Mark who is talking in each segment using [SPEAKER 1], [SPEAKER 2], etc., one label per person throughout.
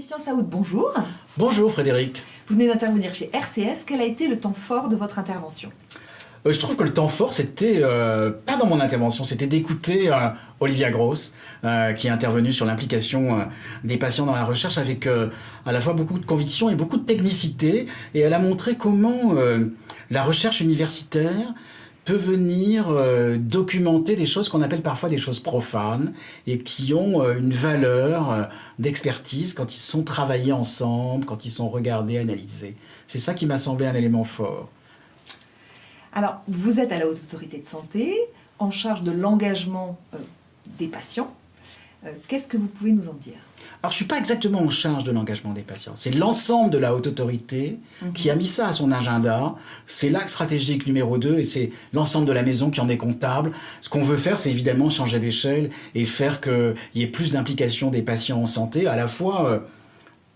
[SPEAKER 1] Christian Saoud, bonjour.
[SPEAKER 2] Bonjour Frédéric.
[SPEAKER 1] Vous venez d'intervenir chez RCS. Quel a été le temps fort de votre intervention?
[SPEAKER 2] Je trouve que le temps fort, c'était, pas dans mon intervention, c'était d'écouter Olivia Gross, qui est intervenue sur l'implication des patients dans la recherche avec à la fois beaucoup de conviction et beaucoup de technicité. Et elle a montré comment la recherche universitaire peut venir documenter des choses qu'on appelle parfois des choses profanes et qui ont une valeur d'expertise quand ils sont travaillés ensemble, quand ils sont regardés, analysés. C'est ça qui m'a semblé un élément fort.
[SPEAKER 1] Alors, vous êtes à la Haute Autorité de Santé, en charge de l'engagement des patients. Qu'est-ce que vous pouvez nous en dire?
[SPEAKER 2] Alors, je ne suis pas exactement en charge de l'engagement des patients. C'est l'ensemble de la Haute Autorité qui a mis ça à son agenda. C'est l'axe stratégique numéro 2 et c'est l'ensemble de la maison qui en est comptable. Ce qu'on veut faire, c'est évidemment changer d'échelle et faire qu'il y ait plus d'implication des patients en santé, à la fois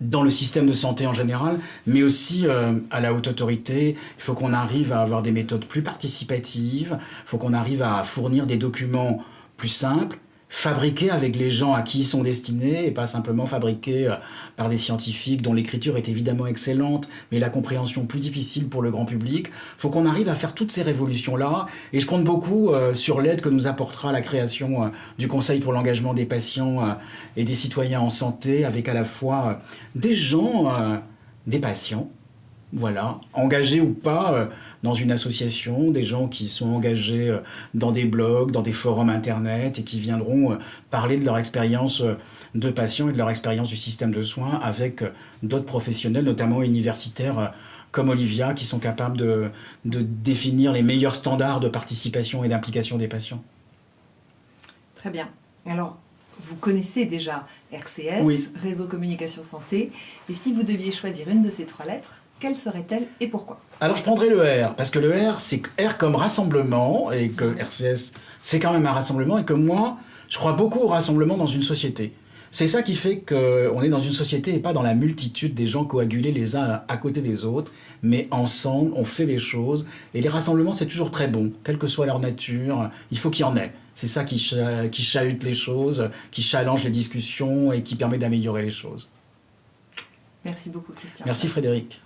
[SPEAKER 2] dans le système de santé en général, mais aussi à la Haute Autorité. Il faut qu'on arrive à avoir des méthodes plus participatives, il faut qu'on arrive à fournir des documents plus simples, fabriqués avec les gens à qui ils sont destinés et pas simplement fabriqués par des scientifiques dont l'écriture est évidemment excellente mais la compréhension plus difficile pour le grand public. Il faut qu'on arrive à faire toutes ces révolutions-là et je compte beaucoup sur l'aide que nous apportera la création du Conseil pour l'engagement des patients et des citoyens en santé avec à la fois des gens, des patients, voilà, engagés ou pas dans une association, des gens qui sont engagés dans des blogs, dans des forums internet et qui viendront parler de leur expérience de patients et de leur expérience du système de soins avec d'autres professionnels, notamment universitaires comme Olivia, qui sont capables de définir les meilleurs standards de participation et d'implication des patients.
[SPEAKER 1] Très bien. Alors, vous connaissez déjà RCS,
[SPEAKER 2] oui.
[SPEAKER 1] Réseau Communication Santé, et si vous deviez choisir une de ces 3 lettres, quelle serait-elle et pourquoi?
[SPEAKER 2] Alors je prendrais le R, parce que le R, c'est R comme rassemblement, et que RCS, c'est quand même un rassemblement, et que moi, je crois beaucoup au rassemblement dans une société. C'est ça qui fait qu'on est dans une société et pas dans la multitude des gens coagulés les uns à côté des autres, mais ensemble, on fait des choses, et les rassemblements, c'est toujours très bon, quelle que soit leur nature, il faut qu'il y en ait. C'est ça qui chahute les choses, qui challenge les discussions et qui permet d'améliorer les choses.
[SPEAKER 1] Merci beaucoup, Christian.
[SPEAKER 2] Merci Frédéric.